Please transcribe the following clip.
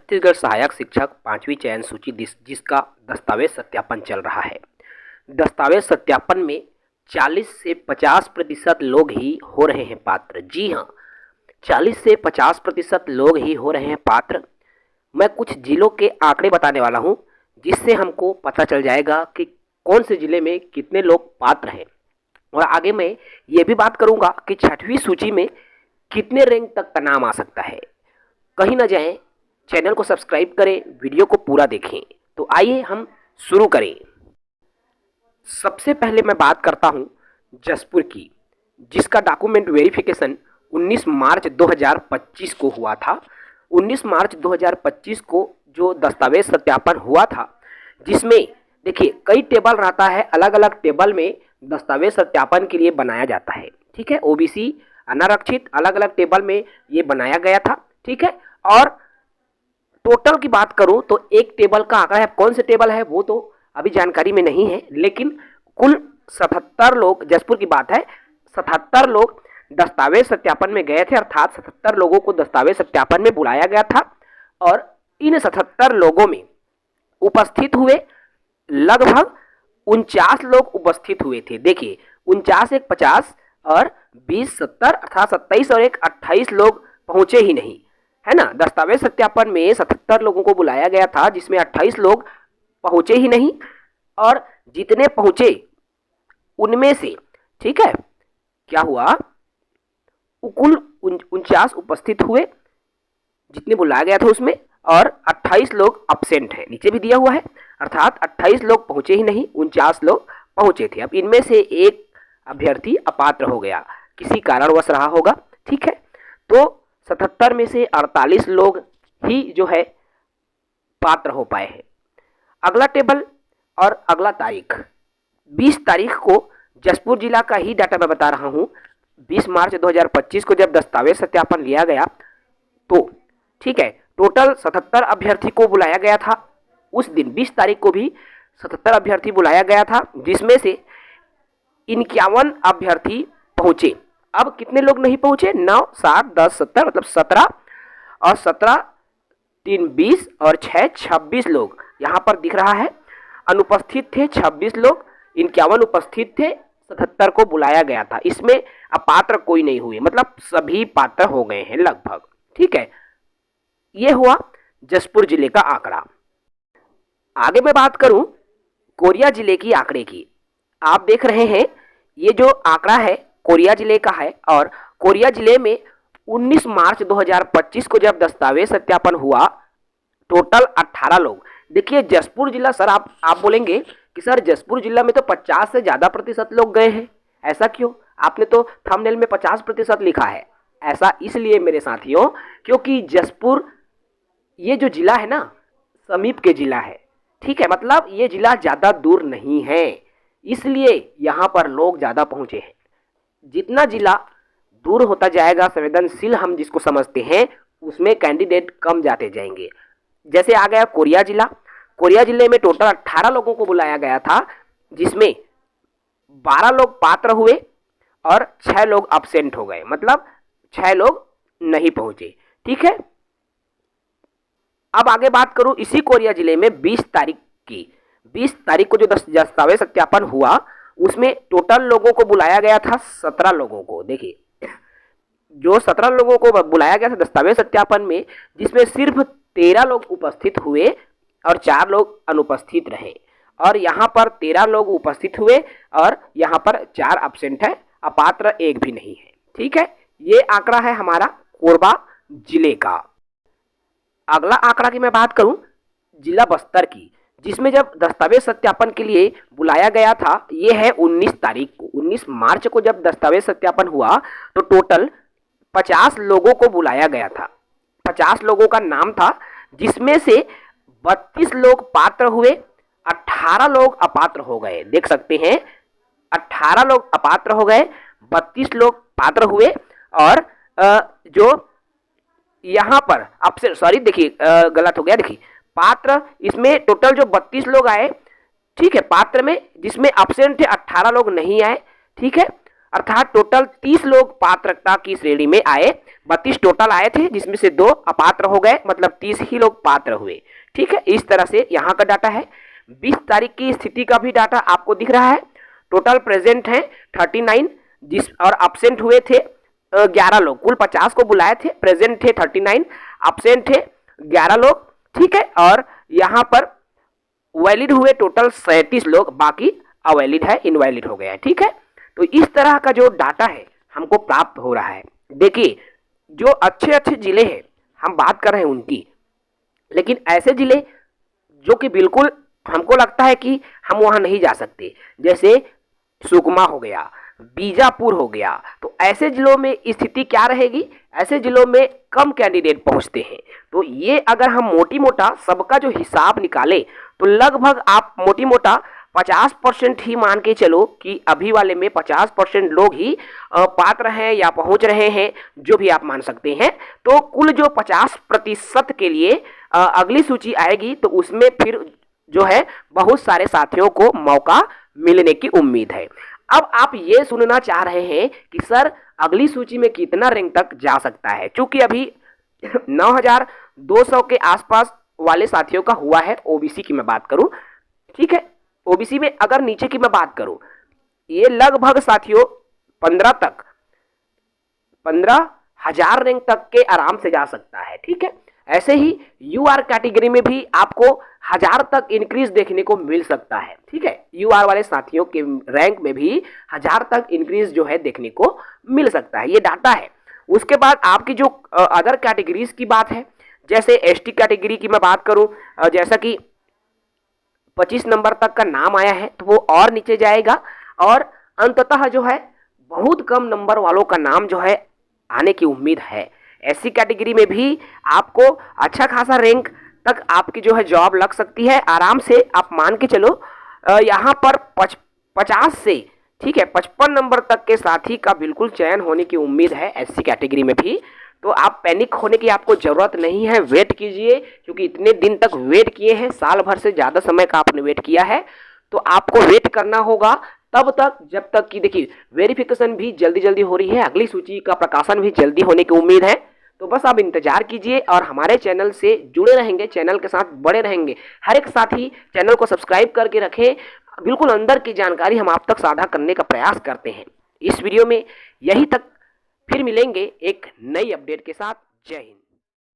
छत्तीसगढ़ सहायक शिक्षक 5वीं चयन सूची जिसका दस्तावेज सत्यापन चल रहा है। दस्तावेज सत्यापन में 40 से 50% लोग ही हो रहे हैं पात्र। जी हाँ, 40 से 50% लोग ही हो रहे हैं पात्र। मैं कुछ जिलों के आंकड़े बताने वाला हूं, जिससे हमको पता चल जाएगा कि कौन से जिले में कितने लोग पात्र हैं। और आगे मैं ये भी बात करूंगा कि 6वीं सूची में कितने रैंक तक का नाम आ सकता है। कहीं ना जाएं, चैनल को सब्सक्राइब करें, वीडियो को पूरा देखें। तो आइए हम शुरू करें। सबसे पहले मैं बात करता हूं जसपुर की, जिसका डॉक्यूमेंट वेरिफिकेशन 19 मार्च 2025 को हुआ था। 19 मार्च 2025 को जो दस्तावेज सत्यापन हुआ था, जिसमें देखिए कई टेबल रहता है, अलग अलग टेबल में दस्तावेज सत्यापन के लिए बनाया जाता है। ठीक है, ओबीसी, अनारक्षित, अलग अलग टेबल में ये बनाया गया था। ठीक है, और टोटल की बात करूं तो एक टेबल का आंकड़ा है, कौन से टेबल है वो तो अभी जानकारी में नहीं है, लेकिन कुल 77 लोग, जसपुर की बात है, 77 लोग दस्तावेज सत्यापन में गए थे। अर्थात 77 लोगों को दस्तावेज सत्यापन में बुलाया गया था और इन 77 लोगों में उपस्थित हुए लगभग 49 लोग उपस्थित हुए थे। देखिए 49 एक 50 और 20 70 अर्थात 27 और एक 28 लोग पहुंचे ही नहीं, है ना। दस्तावेज सत्यापन में 77 लोगों को बुलाया गया था, जिसमें 28 लोग पहुंचे ही नहीं। और जितने पहुंचे उनमें से, ठीक है, क्या हुआ, कुल 49 उपस्थित हुए जितने बुलाया गया था उसमें, और 28 लोग अब्सेंट हैं, नीचे भी दिया हुआ है। अर्थात 28 लोग पहुंचे ही नहीं, 49 लोग पहुंचे थे। अब इनमें से एक अभ्यर्थी अपात्र हो गया, किसी कारणवश रहा होगा। ठीक है, तो 77 में से 48 लोग ही जो है पात्र हो पाए हैं। अगला टेबल और अगला तारीख, 20 तारीख को जसपुर जिला का ही डाटा मैं बता रहा हूं। 20 मार्च 2025 को जब दस्तावेज सत्यापन लिया गया तो ठीक है, टोटल 77 अभ्यर्थी को बुलाया गया था। उस दिन 20 तारीख को भी 77 अभ्यर्थी बुलाया गया था, जिसमें से 51 अभ्यर्थी पहुंचे। अब कितने लोग नहीं पहुंचे, 9 7 10 17 मतलब 17 और 17 3 20 और 6 26 लोग यहाँ पर दिख रहा है। अनुपस्थित थे 26 लोग, 51 उपस्थित थे, 77 को बुलाया गया था। इसमें अपात्र कोई नहीं हुए, मतलब सभी पात्र हो गए हैं लगभग। ठीक है, ये हुआ जसपुर जिले का आंकड़ा। आगे मैं बात करूं कोरिया जिले की आंकड़े की। आप देख रहे हैं ये जो आंकड़ा है कोरिया जिले का है, और कोरिया जिले में 19 मार्च 2025 को जब दस्तावेज सत्यापन हुआ, टोटल 18 लोग। देखिए जसपुर जिला, सर आप बोलेंगे कि सर जसपुर जिला में तो 50 से ज़्यादा प्रतिशत लोग गए हैं, ऐसा क्यों? आपने तो थंबनेल में 50% लिखा है। ऐसा इसलिए मेरे साथियों, क्योंकि जसपुर ये जो जिला है ना, समीप के जिला है। ठीक है, मतलब ये जिला ज़्यादा दूर नहीं है, इसलिए यहाँ पर लोग ज़्यादा पहुँचे हैं। जितना जिला दूर होता जाएगा, संवेदनशील हम जिसको समझते हैं, उसमें कैंडिडेट कम जाते जाएंगे। जैसे आ गया कोरिया जिला। कोरिया जिले में टोटल 18 लोगों को बुलाया गया था, जिसमें 12 लोग पात्र हुए और 6 लोग अब्सेंट हो गए, मतलब 6 लोग नहीं पहुंचे। ठीक है, अब आगे बात करूं इसी कोरिया जिले में 20 तारीख की। 20 तारीख को जो दस्तावेज सत्यापन हुआ, उसमें टोटल लोगों को बुलाया गया था 17 लोगों को। देखिए जो 17 लोगों को बुलाया गया था दस्तावेज सत्यापन में, जिसमें सिर्फ 13 लोग उपस्थित हुए और 4 लोग अनुपस्थित रहे। और यहाँ पर 13 लोग उपस्थित हुए और यहाँ पर 4 अब्सेंट है, अपात्र एक भी नहीं है। ठीक है, ये आंकड़ा है हमारा कोरबा जिले का। अगला आंकड़ा की मैं बात करूं जिला बस्तर की, जिसमें जब दस्तावेज सत्यापन के लिए बुलाया गया था, ये है 19 तारीख को। 19 मार्च को जब दस्तावेज सत्यापन हुआ तो टोटल 50 लोगों को बुलाया गया था। 50 लोगों का नाम था, जिसमें से 32 लोग पात्र हुए, 18 लोग अपात्र हो गए। देख सकते हैं 18 लोग अपात्र हो गए, 32 लोग पात्र हुए। और जो यहाँ पर आपसे सॉरी, देखिए गलत हो गया, देखिए पात्र, इसमें टोटल जो 32 लोग आए, ठीक है, पात्र में, जिसमें अब्सेंट थे 18 लोग नहीं आए। ठीक है, अर्थात टोटल 30 लोग पात्रता की श्रेणी में आए, 32 टोटल आए थे जिसमें से 2 अपात्र हो गए, मतलब 30 ही लोग पात्र हुए। ठीक है, इस तरह से यहाँ का डाटा है। 20 तारीख की स्थिति का भी डाटा आपको दिख रहा है। टोटल प्रेजेंट है 39 जिस और एब्सेंट हुए थे 11 लोग। कुल 50 को बुलाए थे, प्रेजेंट थे 39, एब्सेंट थे 11 लोग। ठीक है, और यहाँ पर वैलिड हुए टोटल 37 लोग, बाकी अवैलिड है, इनवैलिड हो गया है। ठीक है, तो इस तरह का जो डाटा है हमको प्राप्त हो रहा है। देखिए, जो अच्छे अच्छे जिले हैं हम बात कर रहे हैं उनकी, लेकिन ऐसे जिले जो कि बिल्कुल हमको लगता है कि हम वहां नहीं जा सकते, जैसे सुकमा हो गया, बीजापुर हो गया, तो ऐसे जिलों में स्थिति क्या रहेगी? ऐसे जिलों में कम कैंडिडेट पहुंचते हैं। तो ये अगर हम मोटी मोटा सबका जो हिसाब निकाले तो लगभग आप मोटी मोटा 50% ही मान के चलो कि अभी वाले में 50% लोग ही पात्र हैं या पहुंच रहे हैं, जो भी आप मान सकते हैं। तो कुल जो 50% के लिए अगली सूची आएगी तो उसमें फिर जो है बहुत सारे साथियों को मौका मिलने की उम्मीद है। अब आप ये सुनना चाह रहे हैं कि सर अगली सूची में कितना रैंक तक जा सकता है? चूंकि अभी 9200 के आसपास वाले साथियों का हुआ है, ओबीसी की मैं बात करूं। ठीक है, ओबीसी में अगर नीचे की मैं बात करूं, ये लगभग साथियों 15,000 रैंक तक के आराम से जा सकता है। ठीक है, ऐसे ही यूआर कैटेगरी में भी आपको 1000 तक इंक्रीज देखने को मिल सकता है। ठीक है, यूआर वाले साथियों के रैंक में भी 1000 तक इंक्रीज जो है देखने को मिल सकता है, ये डाटा है। उसके बाद आपकी जो अदर कैटेगरीज की बात है, जैसे एसटी कैटेगरी की मैं बात करूं, जैसा कि 25 नंबर तक का नाम आया है तो वो और नीचे जाएगा, और अंततः जो है बहुत कम नंबर वालों का नाम जो है आने की उम्मीद है। एससी कैटेगरी में भी आपको अच्छा खासा रैंक तक आपकी जो है जॉब लग सकती है आराम से। आप मान के चलो यहाँ पर 50 से, ठीक है, 55 नंबर तक के साथी का बिल्कुल चयन होने की उम्मीद है एससी कैटेगरी में भी। तो आप पैनिक होने की आपको ज़रूरत नहीं है, वेट कीजिए, क्योंकि इतने दिन तक वेट किए हैं, साल भर से ज़्यादा समय का आपने वेट किया है, तो आपको वेट करना होगा तब तक जब तक कि देखिए वेरिफिकेशन भी जल्दी जल्दी हो रही है, अगली सूची का प्रकाशन भी जल्दी होने की उम्मीद है। तो बस आप इंतजार कीजिए और हमारे चैनल से जुड़े रहेंगे, चैनल के साथ बड़े रहेंगे। हर एक साथी चैनल को सब्सक्राइब करके रखें, बिल्कुल अंदर की जानकारी हम आप तक साझा करने का प्रयास करते हैं। इस वीडियो में यही तक, फिर मिलेंगे एक नई अपडेट के साथ। जय हिंद।